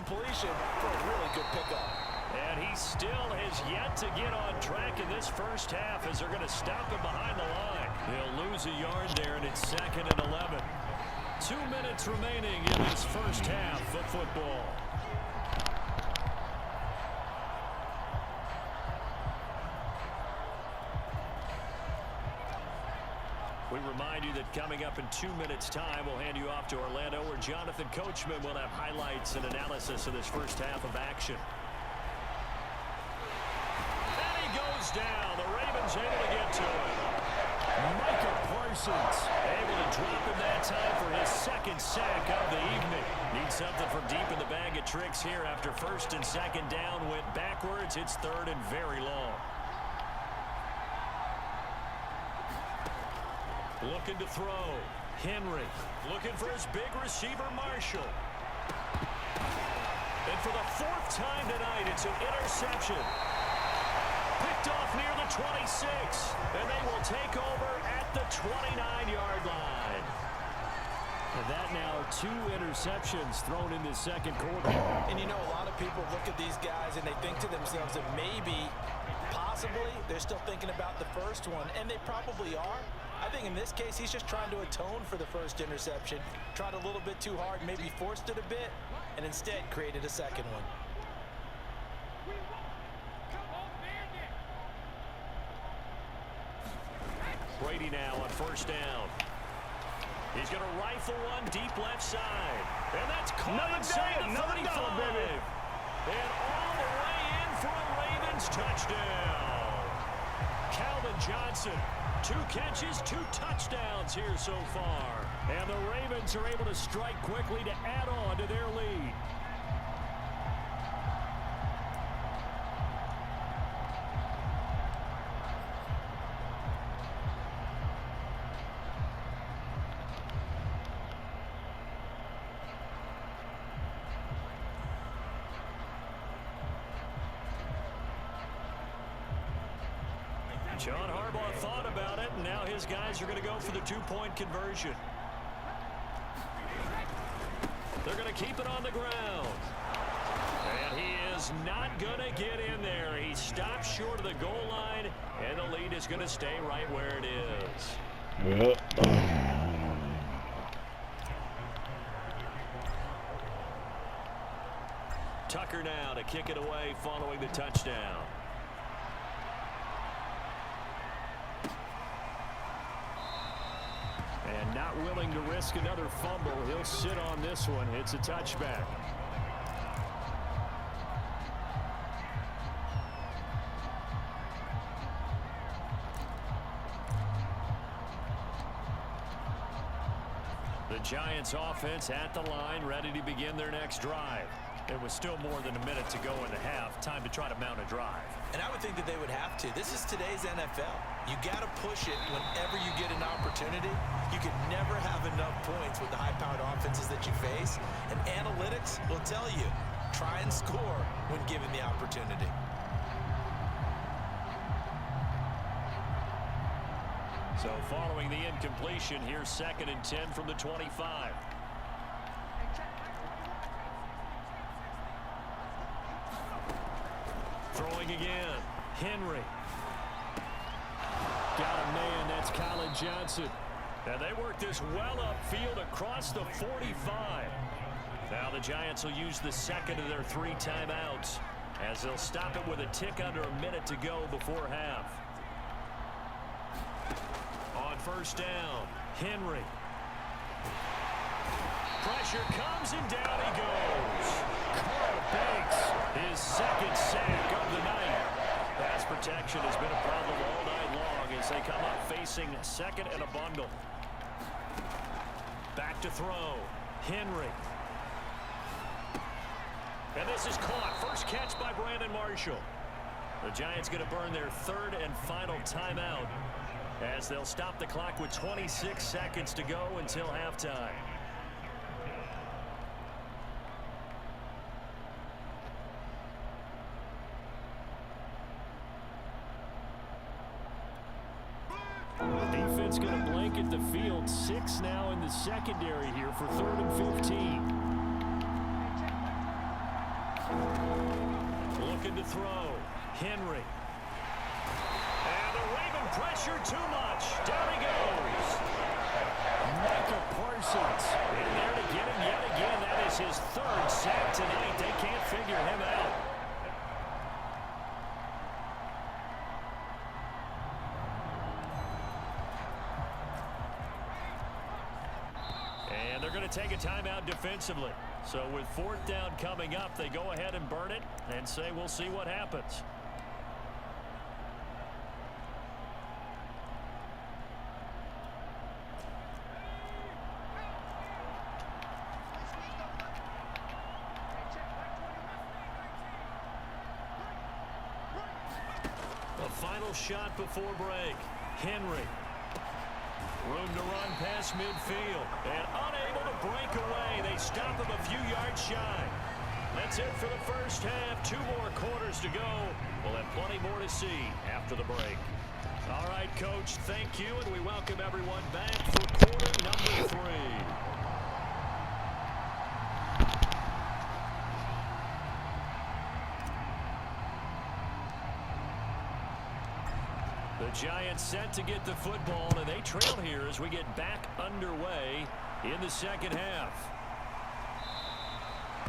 completion for a really good pickup. And he still has yet to get on track in this first half as they're going to stop him behind the line. He'll lose a yard there, and it's 2nd and 11. 2 minutes remaining in this first half of football. We remind you that coming up in 2 minutes' time, we'll hand you off to Orlando, where Jonathan Coachman will have highlights and analysis of this first half of action. And he goes down. The Ravens able to get to him. Micah Parsons able to drop him that time for his 2nd sack of the evening. Needs something from deep in the bag of tricks here after 1st and 2nd down went backwards. It's 3rd and very long. Looking to throw. Henry looking for his big receiver, Marshall. And for the 4th time tonight, it's an interception. Picked off near the 26. And they will take over at the 29-yard line. And that now 2 interceptions thrown in the 2nd quarter. And you know, a lot of people look at these guys and they think to themselves that maybe, possibly, they're still thinking about the first one. And they probably are. I think in this case, he's just trying to atone for the first interception. Tried a little bit too hard, maybe forced it a bit, and instead created a 2nd one. Brady now on 1st down. He's going to rifle one deep left side. And that's caught inside the 35. And all the way in for a Ravens touchdown. Calvin Johnson. 2 catches, 2 touchdowns here so far. And the Ravens are able to strike quickly to add on to their lead. John Harbaugh thought about it, and now his guys are going to go for the 2-point conversion. They're going to keep it on the ground. And he is not going to get in there. He stops short of the goal line, and the lead is going to stay right where it is. Tucker now to kick it away following the touchdown. And not willing to risk another fumble. He'll sit on this one. It's a touchback. The Giants offense at the line, ready to begin their next drive. There was still more than a minute to go in the half. Time to try to mount a drive. And I would think that they would have to. This is today's NFL. You got to push it whenever you get an opportunity. You can never have enough points with the high-powered offenses that you face. And analytics will tell you, try and score when given the opportunity. So following the incompletion, here's 2nd and 10 from the 25. Throwing again. Henry. Got a man. That's Colin Johnson. And they work this well upfield across the 45. Now the Giants will use the 2nd of their 3 timeouts as they'll stop it with a tick under a minute to go before half. On 1st down, Henry. Pressure comes and down he goes. Carl Banks, his 2nd sack of the night. Pass protection has been a problem all night long as they come up facing 2nd and a bundle. Back to throw. Henry. And this is caught. First catch by Brandon Marshall. The Giants going to burn their 3rd and final timeout as they'll stop the clock with 26 seconds to go until halftime. Defense going to blanket the field. 6 now in the secondary here for 3rd and 15. Looking to throw. Henry. And the Raven pressure too much. Down he goes. Michael Parsons in there to get him yet again. That is his third sack tonight. They can't figure him out. And they're going to take a timeout defensively. So with fourth down coming up, they go ahead and burn it and say we'll see what happens. A final shot before break. Henry. Room to run past midfield. And unable to break away. They stop him a few yards shy. That's it for the first half. 2 more quarters to go. We'll have plenty more to see after the break. All right, Coach, thank you. And we welcome everyone back for quarter number 3. The Giants set to get the football, and they trail here as we get back underway in the second half.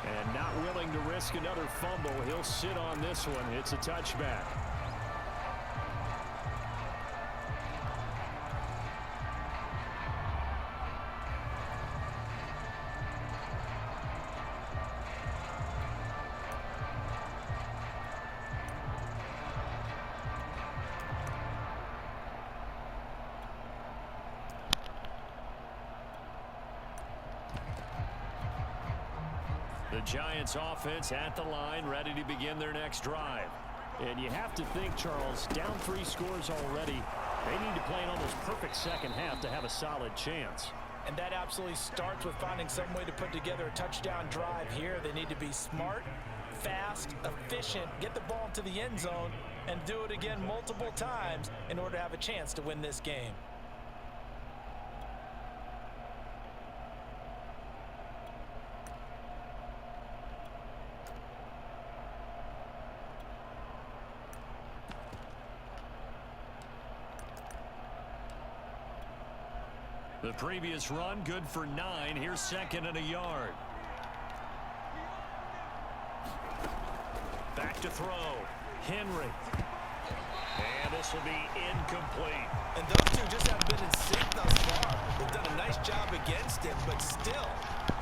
And not willing to risk another fumble, he'll sit on this one. It's a touchback. The Giants offense at the line, ready to begin their next drive. And you have to think, Charles, down 3 scores already. They need to play an almost perfect second half to have a solid chance. And that absolutely starts with finding some way to put together a touchdown drive here. They need to be smart, fast, efficient, get the ball into the end zone, and do it again multiple times in order to have a chance to win this game. The previous run, good for 9. Here's second and a yard. Back to throw. Henry. And this will be incomplete. And those two just have been in sync thus far. They've done a nice job against him, but still,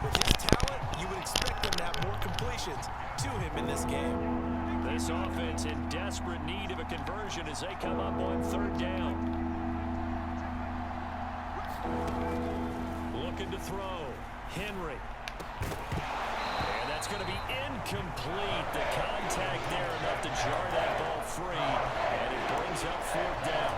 with his talent, you would expect them to have more completions to him in this game. This offense in desperate need of a conversion as they come up on 3rd down. Looking to throw. Henry. And that's going to be incomplete. The contact there enough to jar that ball free. And it brings up 4th down.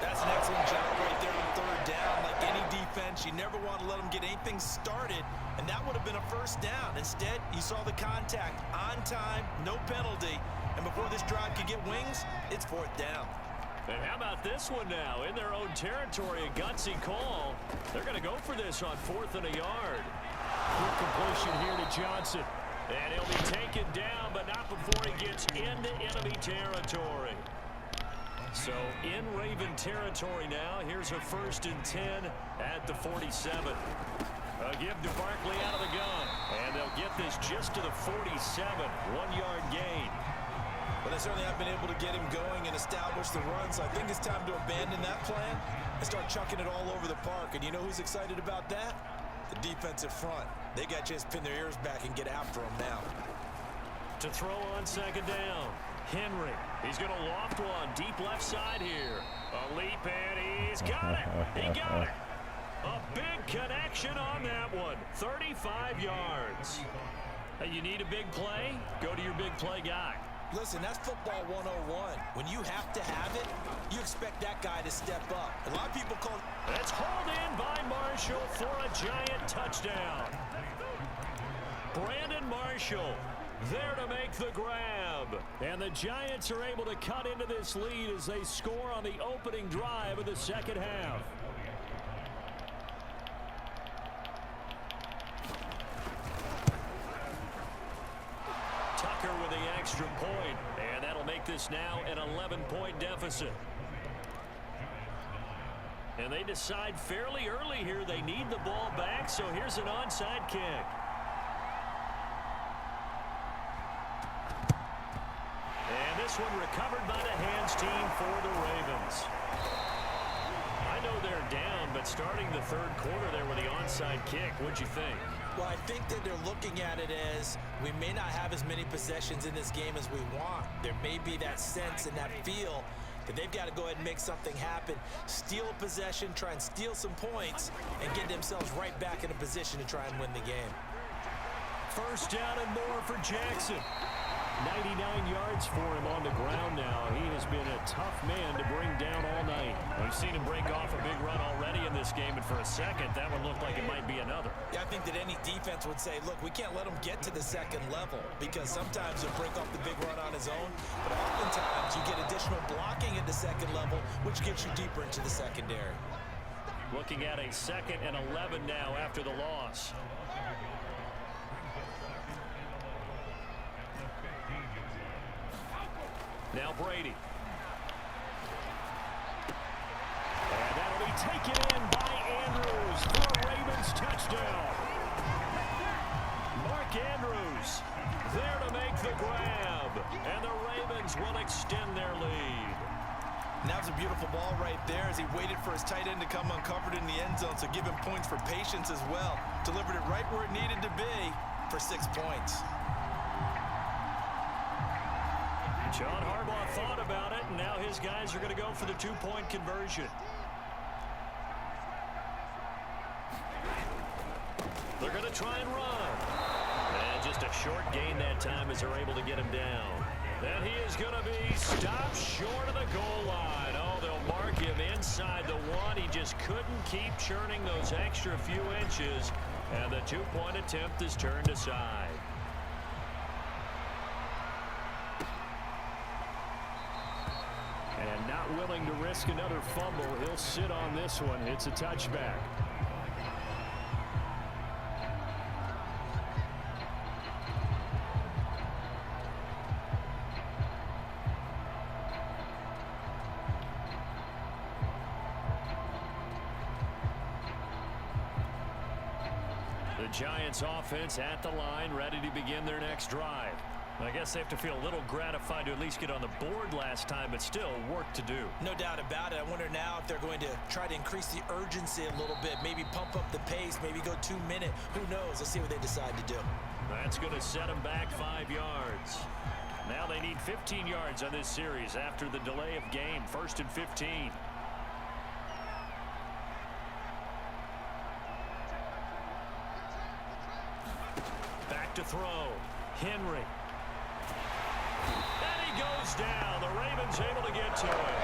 That's an excellent job right there on 3rd down. Like any defense, you never want to let them get anything started. And that would have been a 1st down. Instead, you saw the contact on time, no penalty. And before this drive could get wings, it's 4th down. And how about this one now? In their own territory, a gutsy call. They're going to go for this on 4th and a yard. Quick completion here to Johnson. And he'll be taken down, but not before he gets into enemy territory. So in Raven territory now. Here's a 1st and 10 at the 47. A give to Barkley out of the gun. And they'll get this just to the 47. 1-yard gain. But they certainly have been able to get him going and establish the run, so I think it's time to abandon that plan and start chucking it all over the park. And you know who's excited about that? The defensive front. They got a chance to pin their ears back and get after him now. To throw on 2nd down. Henry. He's going to loft one. Deep left side here. A leap, and he's got it. He got it. A big connection on that one. 35 yards. Hey, you need a big play? Go to your big play guy. Listen, that's football 101. When you have to have it, you expect that guy to step up. A lot of people call it. That's hauled in by Marshall for a Giant touchdown. Brandon Marshall there to make the grab. And the Giants are able to cut into this lead as they score on the opening drive of the second half. blocker with the extra point. And that'll make this now an 11-point deficit. And they decide fairly early here they need the ball back, so here's an onside kick. And this one recovered by the hands team for the Ravens. I know they're down, but starting the third quarter there with the onside kick, what'd you think? Well, I think that they're looking at it as we may not have as many possessions in this game as we want. There may be that sense and that feel that they've got to go ahead and make something happen, steal a possession, try and steal some points, and get themselves right back in a position to try and win the game. First down and more for Jackson. 99 yards for him on the ground now. He has been a tough man to bring down all night. We've seen him break off a big run already in this game, and for a second, that one looked like it might be another. Yeah, I think that any defense would say, look, we can't let him get to the second level, because sometimes he'll break off the big run on his own, but oftentimes you get additional blocking at the second level, which gets you deeper into the secondary. Looking at a 2nd and 11 now after the loss. Now Brady. And that'll be taken in by Andrews for a Ravens touchdown. Mark Andrews there to make the grab. And the Ravens will extend their lead. And that was a beautiful ball right there as he waited for his tight end to come uncovered in the end zone, so give him points for patience as well. Delivered it right where it needed to be for 6 points. John Harbaugh thought about it, and now his guys are going to go for the 2-point conversion. They're going to try and run. And just a short gain that time as they're able to get him down. And he is going to be stopped short of the goal line. Oh, they'll mark him inside the 1. He just couldn't keep churning those extra few inches, and the 2-point attempt is turned aside. And not willing to risk another fumble, he'll sit on this one. It's a touchback. The Giants offense at the line, ready to begin their next drive. I guess they have to feel a little gratified to at least get on the board last time, but still work to do. No doubt about it. I wonder now if they're going to try to increase the urgency a little bit, maybe pump up the pace, maybe go 2 minute. Who knows? Let's see what they decide to do. That's going to set them back 5 yards. Now they need 15 yards on this series after the delay of game. 1st and 15. Back to throw. Henry. And he goes down. The Ravens able to get to it.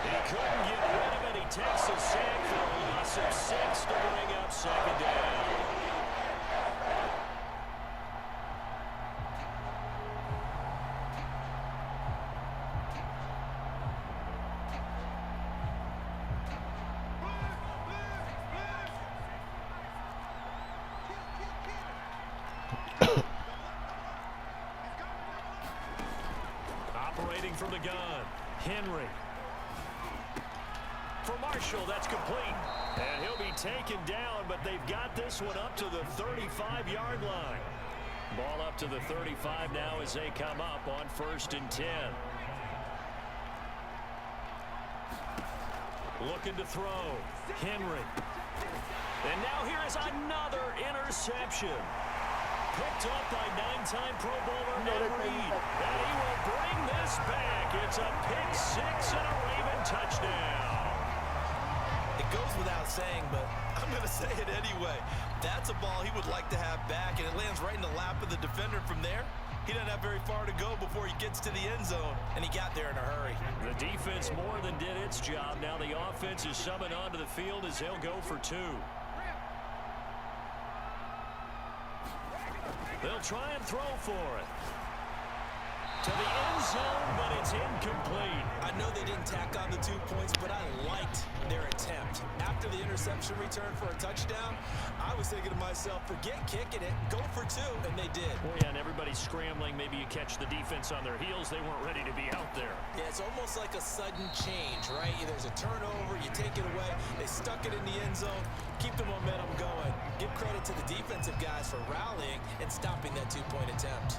He couldn't get rid of it. He takes a sack for a loss of 6 to bring up 2nd down. Operating from the gun, Henry. For Marshall, that's complete. And he'll be taken down, but they've got this one up to the 35-yard line. Ball up to the 35 now as they come up on 1st and 10. Looking to throw, Henry. And now here is another interception. Picked up by 9-time Pro Bowler Ned Reed. And he will bring this back. It's a pick 6 and a Raven touchdown. It goes without saying, but I'm going to say it anyway. That's a ball he would like to have back, and it lands right in the lap of the defender from there. He doesn't have very far to go before he gets to the end zone, and he got there in a hurry. The defense more than did its job. Now the offense is summoned onto the field as they'll go for 2. They'll try and throw for it. To the end zone, but it's incomplete. I know they didn't tack on the 2 points, but I liked their attempt. After the interception return for a touchdown, I was thinking to myself, forget kicking it, go for 2, and they did. Well, yeah, and everybody's scrambling. Maybe you catch the defense on their heels. They weren't ready to be out there. Yeah, it's almost like a sudden change, right? There's a turnover, you take it away, they stuck it in the end zone, keep the momentum going. Give credit to the defensive guys for rallying and stopping that 2-point attempt.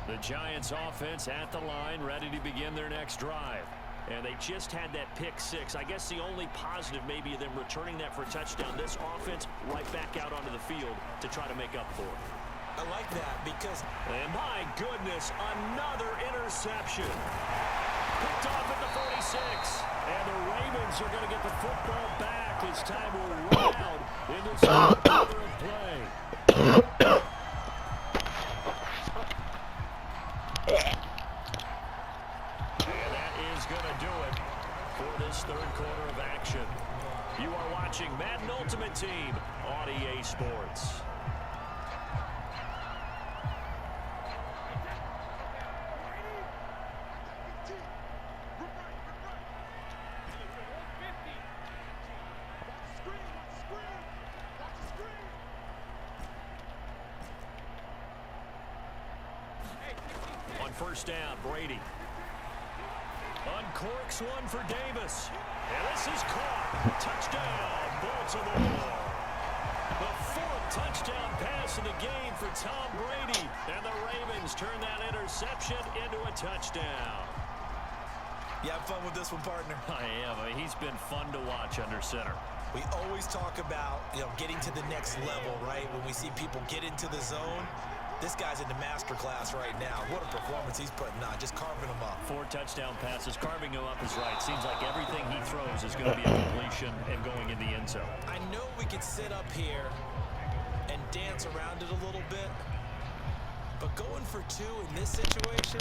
The Giants offense at the line, ready to begin their next drive. And they just had that pick 6. I guess the only positive maybe of them returning that for a touchdown. This offense right back out onto the field to try to make up for it. I like that because... And my goodness, another interception. Picked off at the 46. And the Ravens are going to get the football back as time will run out in this quarter of play. And that is going to do it for this third quarter of action. You are watching Madden Ultimate Team on EA Sports. On first down, Brady uncorks one for Davis. And this is caught. Touchdown, Baltimore. The 4th touchdown pass in the game for Tom Brady. And the Ravens turn that interception into a touchdown. You have fun with this one, partner? I am. He's been fun to watch under center. We always talk about, getting to the next level, right? When we see people get into the zone. This guy's in the master class right now. What a performance he's putting on, just carving them up. 4 touchdown passes, carving him up is right. Seems like everything he throws is going to be a completion and going in the end zone. I know we could sit up here and dance around it a little bit, but going for 2 in this situation,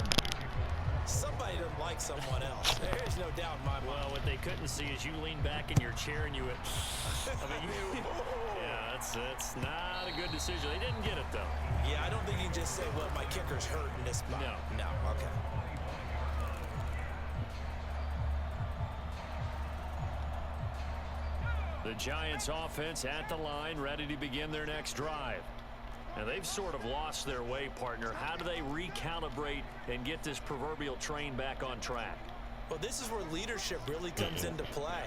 somebody doesn't like someone else. There's no doubt in my mind. Well, what they couldn't see is you lean back in your chair and you went, yeah, that's not a good decision. They didn't get it, though. Yeah, I don't think you can just say, well, my kicker's hurt in this spot. No, okay. The Giants offense at the line, ready to begin their next drive. Now, they've sort of lost their way, partner. How do they recalibrate and get this proverbial train back on track? Well, this is where leadership really comes into play.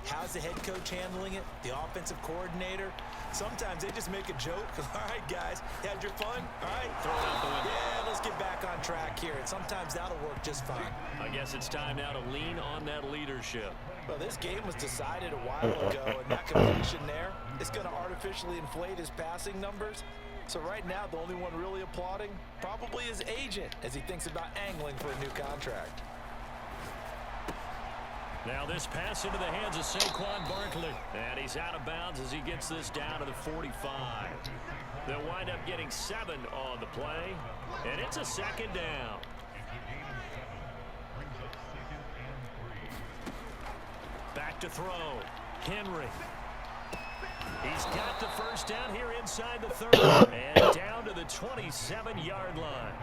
How's the head coach handling it? The offensive coordinator? Sometimes they just make a joke. All right, guys, had your fun? All right. Throw it out the window. Yeah, let's get back on track here. And sometimes that'll work just fine. I guess it's time now to lean on that leadership. Well, this game was decided a while ago, and that completion there is going to artificially inflate his passing numbers. So right now, the only one really applauding probably his agent as he thinks about angling for a new contract. Now this pass into the hands of Saquon Barkley. And he's out of bounds as he gets this down to the 45. They'll wind up getting 7 on the play. And it's a 2nd down. Back to throw. Henry. He's got the first down here inside the 30. And down to the 27-yard line.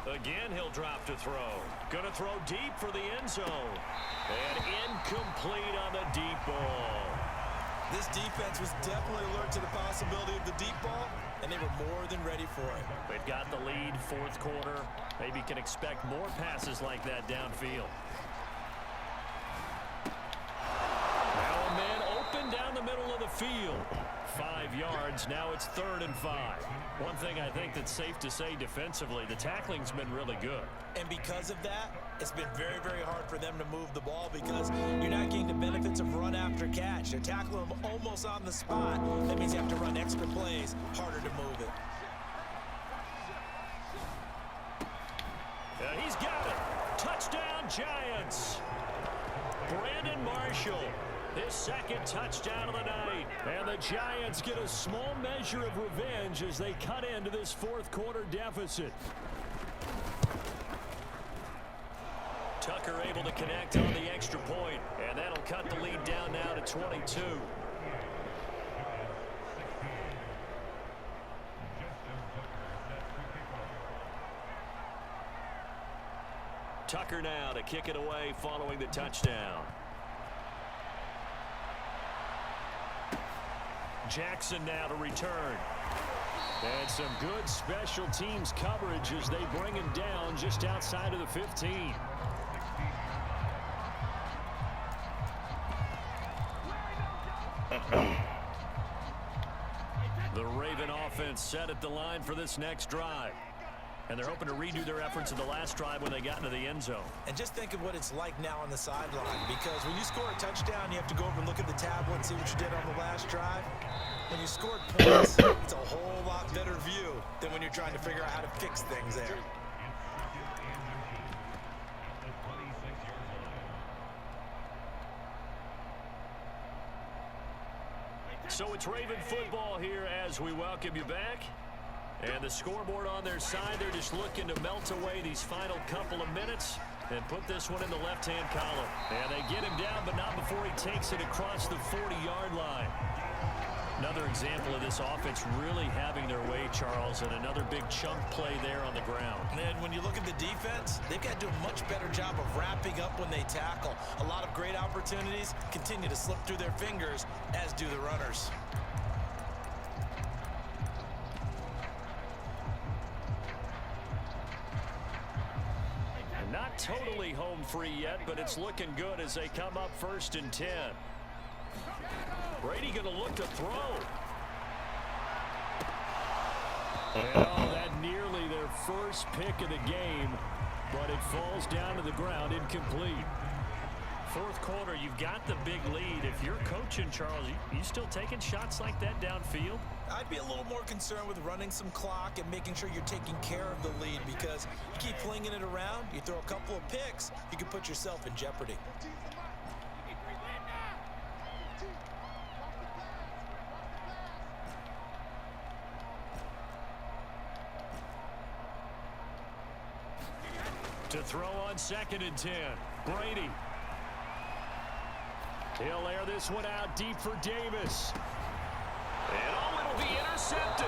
Again, he'll drop to throw. Gonna throw deep for the end zone. And incomplete on the deep ball. This defense was definitely alert to the possibility of the deep ball, and they were more than ready for it. They've got the lead, 4th quarter. Maybe can expect more passes like that downfield. Now a man open down the middle of the field. 5 yards. Now it's 3rd and 5. One thing I think that's safe to say defensively, the tackling's been really good. And because of that, it's been very, very hard for them to move the ball because you're not getting the benefits of run after catch. They're tackling them almost on the spot. That means you have to run extra plays, harder to move it. He's got it. Touchdown, Giants. Brandon Marshall. His 2nd touchdown of the night. And the Giants get a small measure of revenge as they cut into this 4th quarter deficit. Tucker able to connect on the extra point, and that'll cut the lead down now to 22. Tucker now to kick it away following the touchdown. Jackson now to return. And some good special teams coverage as they bring him down just outside of the 15. The Raven offense set at the line for this next drive. And they're hoping to redo their efforts in the last drive when they got into the end zone. And just think of what it's like now on the sideline, because when you score a touchdown, you have to go over and look at the tablet and see what you did on the last drive. When you scored points, it's a whole lot better view than when you're trying to figure out how to fix things there. So it's Raven football here as we welcome you back. And the scoreboard on their side, they're just looking to melt away these final couple of minutes and put this one in the left-hand column. And they get him down, but not before he takes it across the 40-yard line. Another example of this offense really having their way, Charles, and another big chunk play there on the ground. And when you look at the defense, they've got to do a much better job of wrapping up when they tackle. A lot of great opportunities continue to slip through their fingers, as do the runners. Not totally home free yet, but it's looking good as they come up 1st and 10. Brady going to look to throw. And oh, that nearly their first pick of the game, but it falls down to the ground, incomplete. Fourth quarter, you've got the big lead. If you're coaching, Charles, you still taking shots like that downfield? I'd be a little more concerned with running some clock and making sure you're taking care of the lead, because you keep flinging it around, you throw a couple of picks, you can put yourself in jeopardy. To throw on 2nd and 10, Brady. He'll air this one out deep for Davis. And oh, it'll be intercepted.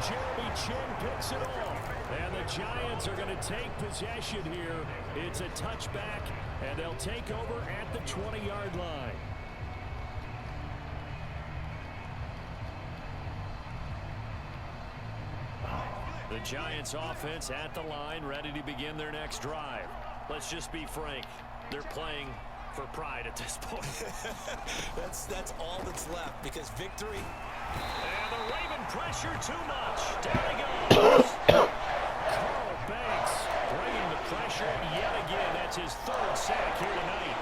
Jeremy Chin picks it off. And the Giants are going to take possession here. It's a touchback, and they'll take over at the 20-yard line. The Giants offense at the line, ready to begin their next drive. Let's just be frank. They're playing for pride at this point. that's all that's left, because victory. And the Raven pressure too much. Down he goes. Carl Banks bringing the pressure yet again. That's his 3rd sack here tonight.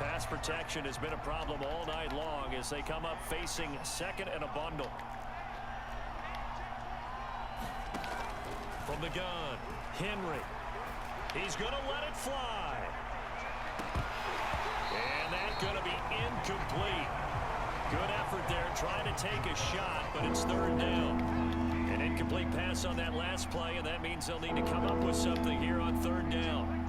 Pass protection has been a problem all night long as they come up facing 2nd and a bundle. From the gun, Henry. He's going to let it fly. And that's going to be incomplete. Good effort there, trying to take a shot, but it's 3rd down. An incomplete pass on that last play, and that means they'll need to come up with something here on 3rd down.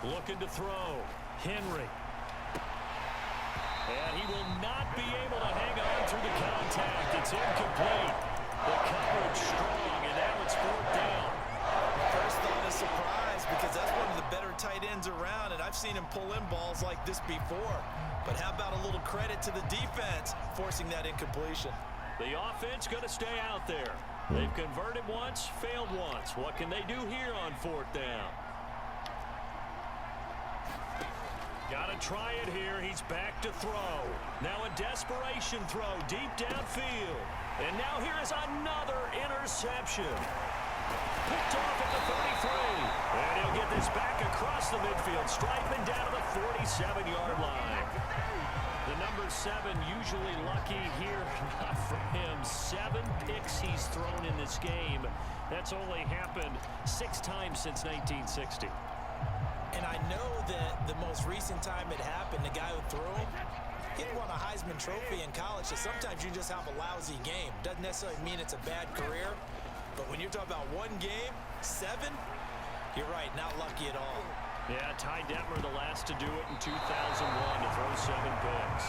Looking to throw. Henry. And he will not be able to hang on through the contact. It's incomplete. The coverage strong, and now it's 4th down. First thought is surprise, because that's one of the better tight ends around, and I've seen him pull in balls like this before. But how about a little credit to the defense forcing that incompletion? The offense going to stay out there. They've converted once, failed once. What can they do here on 4th down? Got to try it here. He's back to throw. Now a desperation throw deep downfield. And now here is another interception. picked off at the 33. And he'll get this back across the midfield stripe and down to the 47-yard line. The number 7 usually lucky here. Not for him. 7 picks he's thrown in this game. That's only happened 6 times since 1960. And I know that the most recent time it happened, the guy who threw him, he won a Heisman Trophy in college, so sometimes you just have a lousy game. Doesn't necessarily mean it's a bad career, but when you're talking about one game, 7, you're right, not lucky at all. Yeah, Ty Detmer the last to do it in 2001 to throw 7 picks.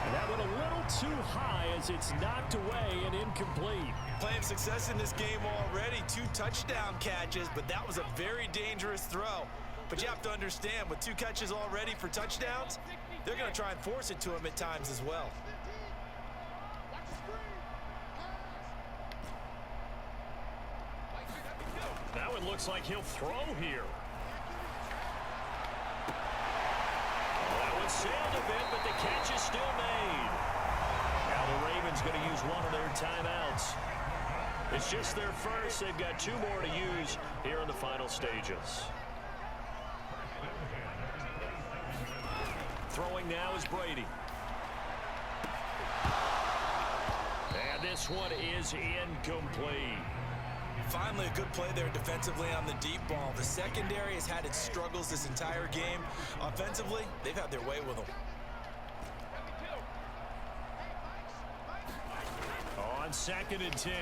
And that went a little too high as it's knocked away and incomplete. Playing success in this game already, 2 touchdown catches, but that was a very dangerous throw. But you have to understand, with 2 catches already for touchdowns, they're going to try and force it to him at times as well. That one looks like he'll throw here. That one sailed a bit, but the catch is still made. Now the Ravens going to use one of their timeouts. It's just their first. They've got 2 more to use here in the final stages. Throwing now is Brady. And this one is incomplete. Finally, a good play there defensively on the deep ball. The secondary has had its struggles this entire game. Offensively, they've had their way with them. On 2nd and 10,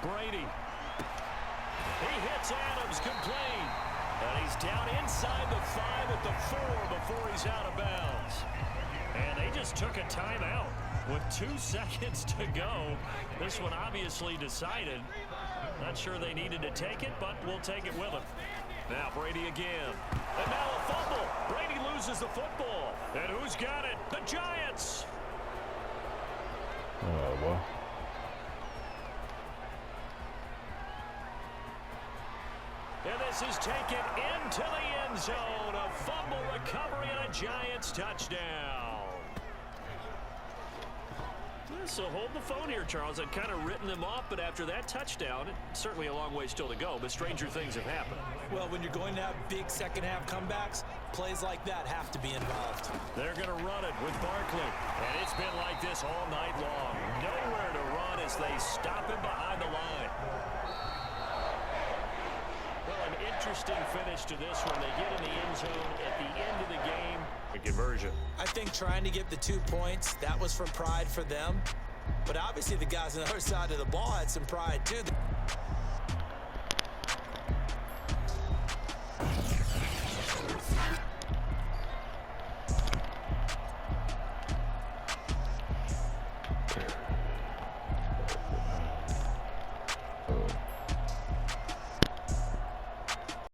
Brady. He hits Adams complete. And he's down inside the 5 at the 4 before he's out of bounds. And they just took a timeout with 2 seconds to go. This one obviously decided. Not sure they needed to take it, but we'll take it with them. Now Brady again. And now a fumble. Brady loses the football. And who's got it? The Giants. Oh, boy. And this is taken into the end zone. A fumble recovery and a Giants touchdown. So hold the phone here, Charles. I'd kind of written them off, but after that touchdown, it's certainly a long way still to go, but stranger things have happened. Well, when you're going to have big second-half comebacks, plays like that have to be involved. They're going to run it with Barkley. And it's been like this all night long. Nowhere to run as they stop him behind the line. Well, an interesting finish to this one. They get in the end zone at the end of the game. A conversion. I think trying to get the 2 points, that was for pride for them. But obviously the guys on the other side of the ball had some pride too.